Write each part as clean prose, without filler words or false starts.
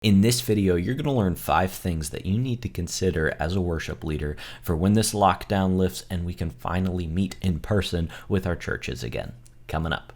In this video, you're going to learn 5 things that you need to consider as a worship leader for when this lockdown lifts and we can finally meet in person with our churches again. Coming up.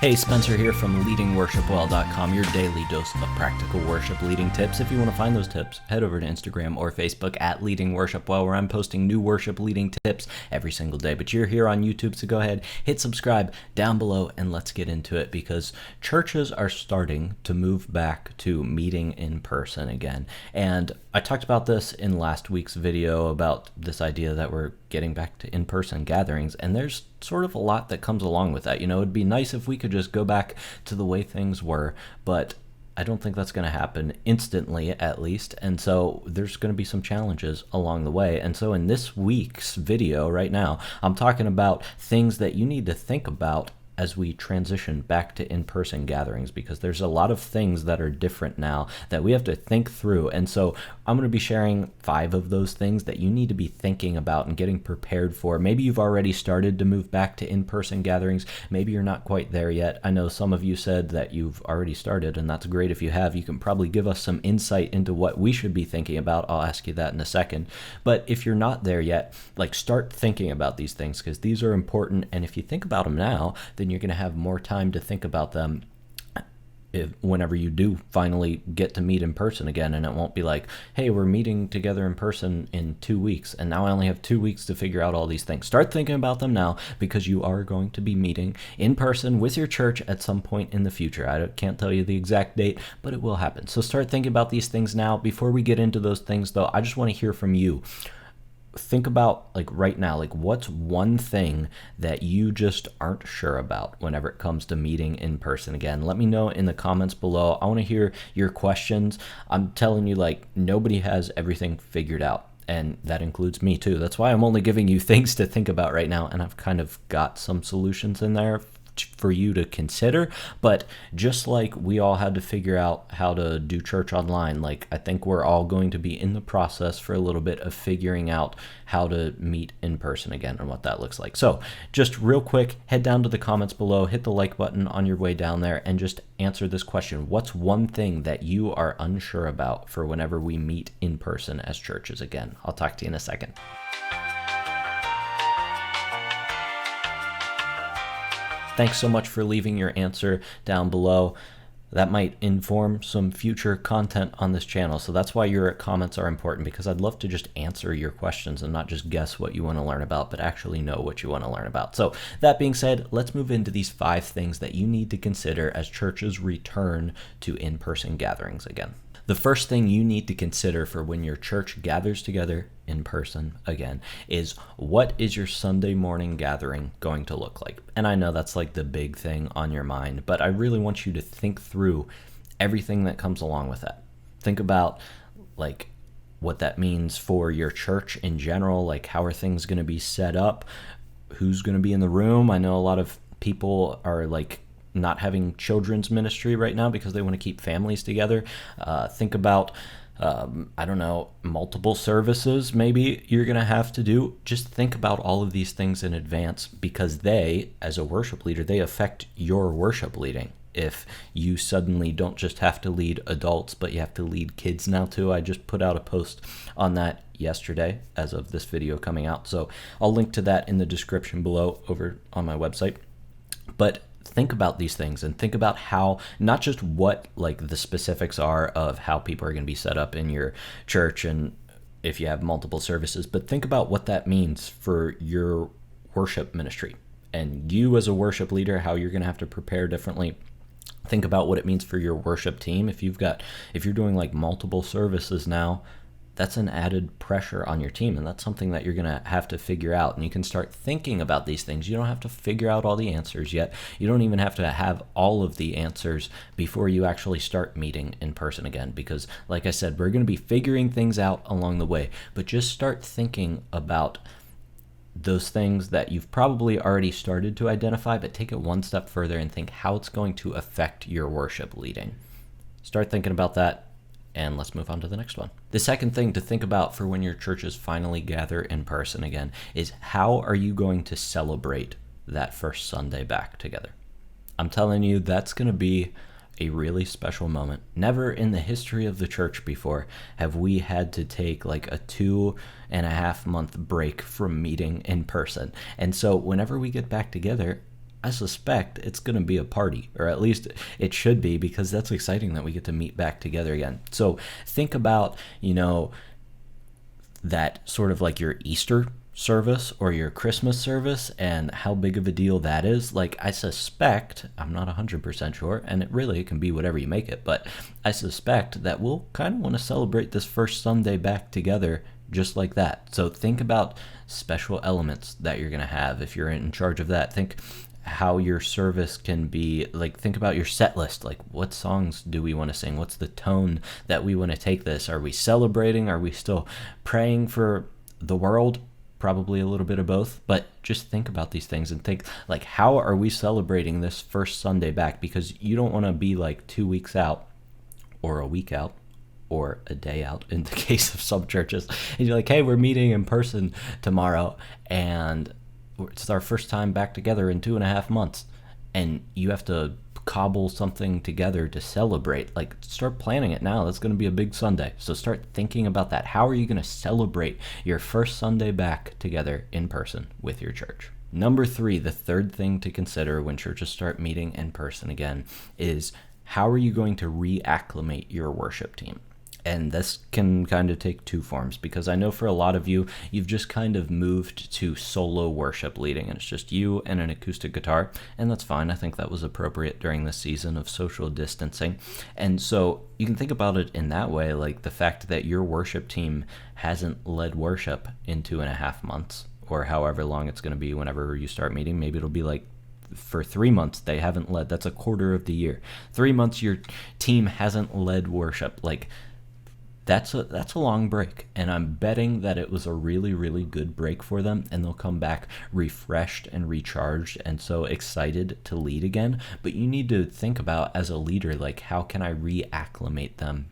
Hey, Spencer here from leadingworshipwell.com, your daily dose of practical worship leading tips. If you want to find those tips, head over to Instagram or Facebook at Leading Worship Well, where I'm posting new worship leading tips every single day. But you're here on YouTube, so go ahead, hit subscribe down below, and let's get into it, because churches are starting to move back to meeting in person again. And I talked about this in last week's video about this idea that we're getting back to in-person gatherings, and there's sort of a lot that comes along with that. You know, it'd be nice if we could just go back to the way things were, but I don't think that's going to happen instantly, at least, and so there's going to be some challenges along the way. And so in this week's video right now, I'm talking about things that you need to think about as we transition back to in-person gatherings, because there's a lot of things that are different now that we have to think through. And so I'm going to be sharing 5 of those things that you need to be thinking about and getting prepared for. Maybe you've already started to move back to in-person gatherings. Maybe you're not quite there yet. I know some of you said that you've already started, and that's great. If you have, you can probably give us some insight into what we should be thinking about. I'll ask you that in a second. But if you're not there yet, start thinking about these things, because these are important. And if you think about them now, then you're going to have more time to think about them whenever you do finally get to meet in person again. And it won't be like, hey, we're meeting together in person in 2 weeks, and now I only have 2 weeks to figure out all these things. Start thinking about them now, because you are going to be meeting in person with your church at some point in the future. I can't tell you the exact date, but it will happen. So start thinking about these things now. Before we get into those things, though, I just want to hear from you. Think about, right now, what's one thing that you just aren't sure about whenever it comes to meeting in person again? Let me know in the comments below. I want to hear your questions. I'm telling you, nobody has everything figured out, and that includes me too. That's why I'm only giving you things to think about right now, and I've kind of got some solutions in there for you to consider. But just like we all had to figure out how to do church online, I think we're all going to be in the process for a little bit of figuring out how to meet in person again and what that looks like. So just real quick, head down to the comments below, hit the like button on your way down there, and just answer this question. What's one thing that you are unsure about for whenever we meet in person as churches again? I'll talk to you in a second. Thanks so much for leaving your answer down below. That might inform some future content on this channel. So that's why your comments are important, because I'd love to just answer your questions and not just guess what you want to learn about, but actually know what you want to learn about. So that being said, let's move into these 5 things that you need to consider as churches return to in-person gatherings again. The first thing you need to consider for when your church gathers together in person again is, what is your Sunday morning gathering going to look like? And I know that's the big thing on your mind, but I really want you to think through everything that comes along with that. Think about what that means for your church in general. How are things going to be set up? Who's going to be in the room? I know a lot of people are not having children's ministry right now because they want to keep families together. Think about, multiple services maybe you're going to have to do. Just think about all of these things in advance, because they, as a worship leader, they affect your worship leading. If you suddenly don't just have to lead adults, but you have to lead kids now too. I just put out a post on that yesterday as of this video coming out. So I'll link to that in the description below over on my website. But think about these things, and think about how, not just what the specifics are of how people are going to be set up in your church and if you have multiple services, but think about what that means for your worship ministry and you as a worship leader, how you're going to have to prepare differently. Think about what it means for your worship team. If you're doing multiple services now, that's an added pressure on your team, and that's something that you're going to have to figure out. And you can start thinking about these things. You don't have to figure out all the answers yet. You don't even have to have all of the answers before you actually start meeting in person again, because like I said, we're going to be figuring things out along the way. But just start thinking about those things that you've probably already started to identify, but take it one step further and think how it's going to affect your worship leading. Start thinking about that. And let's move on to the next one. The second thing to think about for when your churches finally gather in person again is, how are you going to celebrate that first Sunday back together? I'm telling you, that's going to be a really special moment. Never in the history of the church before have we had to take like a 2.5 month break from meeting in person. And so whenever we get back together, I suspect it's going to be a party, or at least it should be, because that's exciting that we get to meet back together again. So think about, that sort of like your Easter service or your Christmas service and how big of a deal that is. Like, I suspect, I'm not 100% sure, and it can be whatever you make it, but I suspect that we'll kind of want to celebrate this first Sunday back together just like that. So think about special elements that you're going to have if you're in charge of that. Think how your service can be, like, think about your set list. Like, what songs do we want to sing? What's the tone that we want to take this? Are we celebrating? Are we still praying for the world? Probably a little bit of both, but just think about these things and think, like, how are we celebrating this first Sunday back? Because you don't want to be like 2 weeks out or a week out or a day out in the case of some churches, and you're like, hey, we're meeting in person tomorrow, and it's our first time back together in 2.5 months, and you have to cobble something together to celebrate. Like, start planning it now. That's going to be a big Sunday, so start thinking about that. How are you going to celebrate your first Sunday back together in person with your church? Number 3, the third thing to consider when churches start meeting in person again is, how are you going to reacclimate your worship team? And this can kind of take 2 forms, because I know for a lot of you, you've just kind of moved to solo worship leading, and it's just you and an acoustic guitar, and that's fine. I think that was appropriate during this season of social distancing. And so you can think about it in that way, like the fact that your worship team hasn't led worship in 2.5 months, or however long it's going to be whenever you start meeting. Maybe it'll be like for 3 months they haven't led. That's a quarter of the year. 3 months your team hasn't led worship. Like, that's a long break, and I'm betting that it was a really, really good break for them, and they'll come back refreshed and recharged and so excited to lead again. But you need to think about, as a leader, like, how can I reacclimate them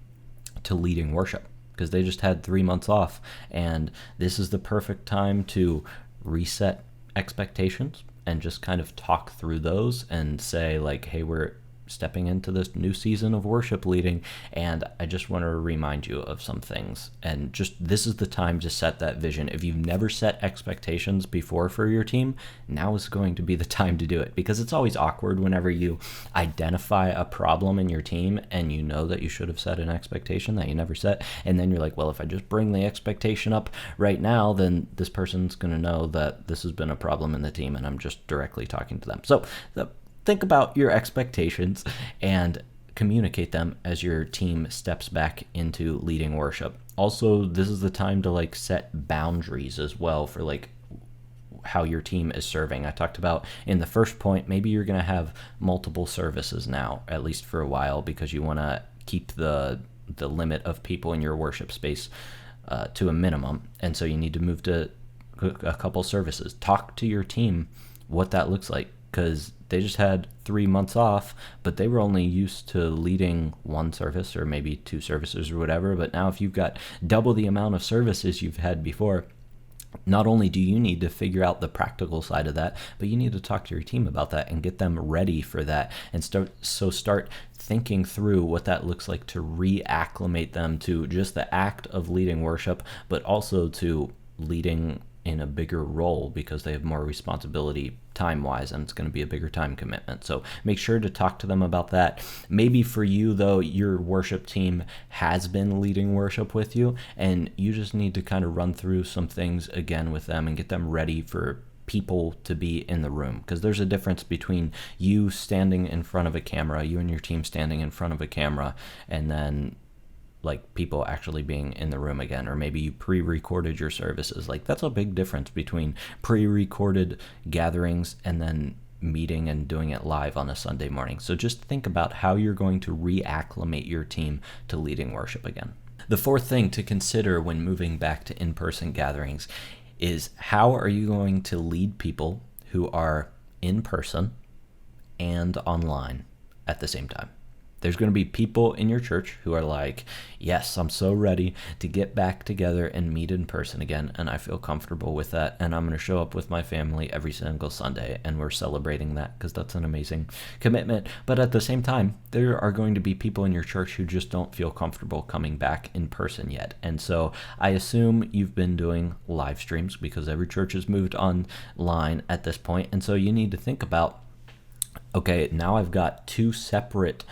to leading worship? Because they just had 3 months off, and this is the perfect time to reset expectations and just kind of talk through those and say, like, hey, we're stepping into this new season of worship leading, and I just want to remind you of some things. And just, this is the time to set that vision. If you've never set expectations before for your team, now is going to be the time to do it, because it's always awkward whenever you identify a problem in your team and you know that you should have set an expectation that you never set, and then you're like, well, if I just bring the expectation up right now, then this person's going to know that this has been a problem in the team and I'm just directly talking to them. So think about your expectations and communicate them as your team steps back into leading worship. Also, this is the time to, like, set boundaries as well for, like, how your team is serving. I talked about in the first point, maybe you're going to have multiple services now, at least for a while, because you want to keep the limit of people in your worship space to a minimum. And so you need to move to a couple services. Talk to your team what that looks like, because they just had 3 months off, but they were only used to leading 1 service or maybe 2 services or whatever. But now if you've got double the amount of services you've had before, not only do you need to figure out the practical side of that, but you need to talk to your team about that and get them ready for that, and start thinking through what that looks like to reacclimate them to just the act of leading worship, but also to leading in a bigger role, because they have more responsibility time-wise, and it's going to be a bigger time commitment. So make sure to talk to them about that. Maybe for you, though, your worship team has been leading worship with you, and you just need to kind of run through some things again with them and get them ready for people to be in the room, because there's a difference between you standing in front of a camera, you and your team standing in front of a camera, and then like people actually being in the room again. Or maybe you pre-recorded your services. Like, that's a big difference between pre-recorded gatherings and then meeting and doing it live on a Sunday morning. So just think about how you're going to reacclimate your team to leading worship again. The fourth thing to consider when moving back to in-person gatherings is, how are you going to lead people who are in person and online at the same time? There's going to be people in your church who are like, yes, I'm so ready to get back together and meet in person again, and I feel comfortable with that, and I'm going to show up with my family every single Sunday, and we're celebrating that because that's an amazing commitment. But at the same time, there are going to be people in your church who just don't feel comfortable coming back in person yet. And so I assume you've been doing live streams because every church has moved online at this point, and so you need to think about, okay, now I've got two separate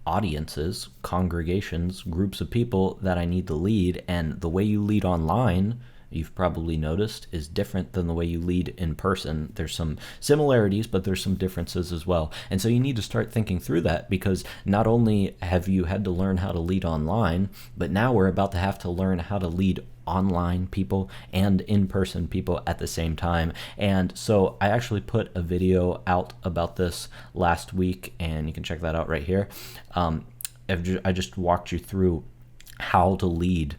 audiences, congregations, groups of people that I need to lead, and the way you lead online, you've probably noticed, is different than the way you lead in person. There's some similarities, but there's some differences as well. And so you need to start thinking through that, because not only have you had to learn how to lead online, but now we're about to have to learn how to lead online people and in-person people at the same time. And so I actually put a video out about this last week, and you can check that out right here. I just walked you through how to lead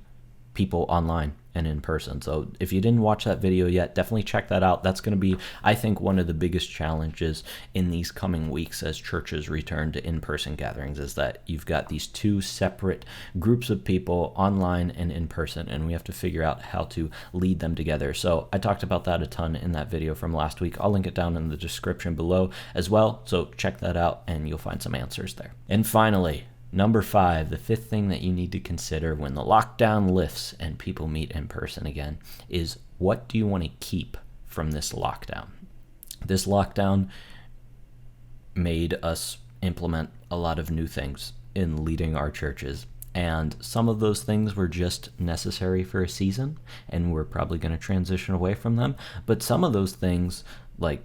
people online and in person. So if you didn't watch that video yet, definitely check that out. That's going to be, I think, one of the biggest challenges in these coming weeks as churches return to in-person gatherings, is that you've got these two separate groups of people, online and in person, and we have to figure out how to lead them together. So I talked about that a ton in that video from last week. I'll link it down in the description below as well. So check that out and you'll find some answers there. And finally, number 5, the 5th thing that you need to consider when the lockdown lifts and people meet in person again is, what do you want to keep from this lockdown? This lockdown made us implement a lot of new things in leading our churches, and some of those things were just necessary for a season, and we're probably going to transition away from them. But some of those things, like,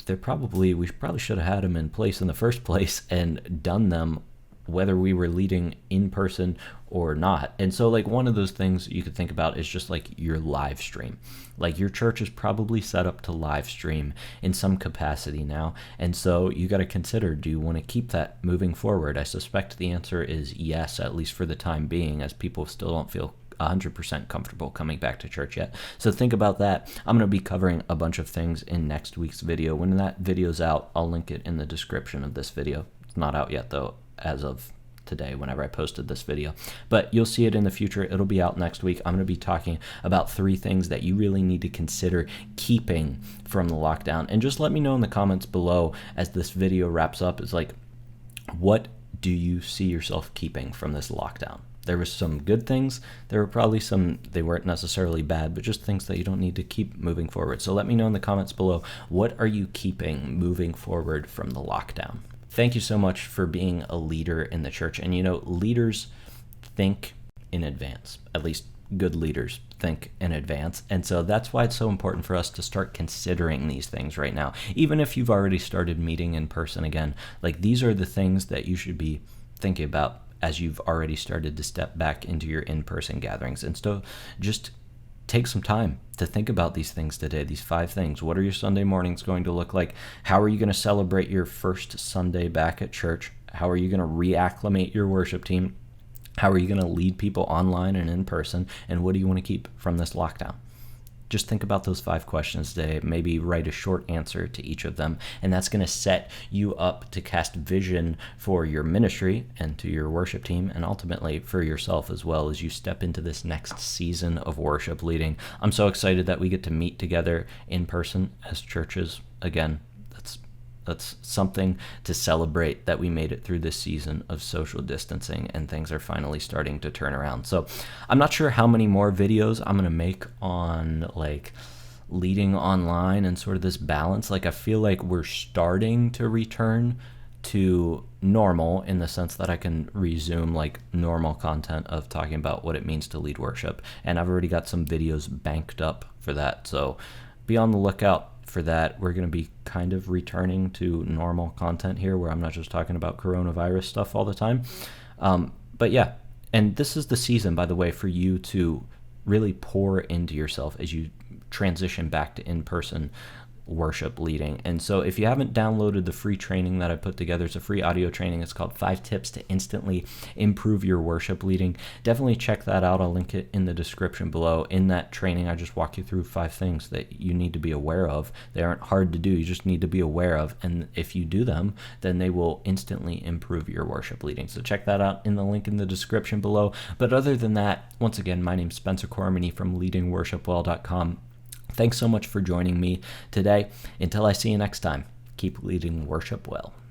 we probably should have had them in place in the first place and done them whether we were leading in person or not. And so, like, one of those things you could think about is just like your live stream. Like, your church is probably set up to live stream in some capacity now. And so you got to consider, do you want to keep that moving forward? I suspect the answer is yes, at least for the time being, as people still don't feel 100% comfortable coming back to church yet. So think about that. I'm going to be covering a bunch of things in next week's video. When that video's out, I'll link it in the description of this video. It's not out yet, though, as of today, whenever I posted this video, but you'll see it in the future. It'll be out next week. I'm going to be talking about 3 things that you really need to consider keeping from the lockdown. And just let me know in the comments below as this video wraps up, is like, what do you see yourself keeping from this lockdown? There was some good things. There were probably some, they weren't necessarily bad, but just things that you don't need to keep moving forward. So let me know in the comments below, what are you keeping moving forward from the lockdown? Thank you so much for being a leader in the church. And leaders think in advance. At least good leaders think in advance. And so that's why it's so important for us to start considering these things right now. Even if you've already started meeting in person again, like, these are the things that you should be thinking about as you've already started to step back into your in-person gatherings. And so just take some time to think about these things today, these 5 things. What are your Sunday mornings going to look like? How are you going to celebrate your first Sunday back at church? How are you going to reacclimate your worship team? How are you going to lead people online and in person? And what do you want to keep from this lockdown? Just think about those 5 questions today. Maybe write a short answer to each of them, and that's going to set you up to cast vision for your ministry and to your worship team, and ultimately for yourself as well, as you step into this next season of worship leading. I'm so excited that we get to meet together in person as churches again. That's something to celebrate, that we made it through this season of social distancing and things are finally starting to turn around. So I'm not sure how many more videos I'm going to make on, like, leading online and sort of this balance. Like, I feel like we're starting to return to normal in the sense that I can resume, like, normal content of talking about what it means to lead worship. And I've already got some videos banked up for that. So be on the lookout for that. We're going to be kind of returning to normal content here, where I'm not just talking about coronavirus stuff all the time. But yeah, and this is the season, by the way, for you to really pour into yourself as you transition back to in-person worship leading. And so if you haven't downloaded the free training that I put together, it's a free audio training. It's called 5 Tips to Instantly Improve Your Worship Leading. Definitely check that out. I'll link it in the description below. In that training, I just walk you through 5 things that you need to be aware of. They aren't hard to do. You just need to be aware of. And if you do them, then they will instantly improve your worship leading. So check that out in the link in the description below. But other than that, once again, my name's Spencer Cormany from leadingworshipwell.com. Thanks so much for joining me today. Until I see you next time, keep leading worship well.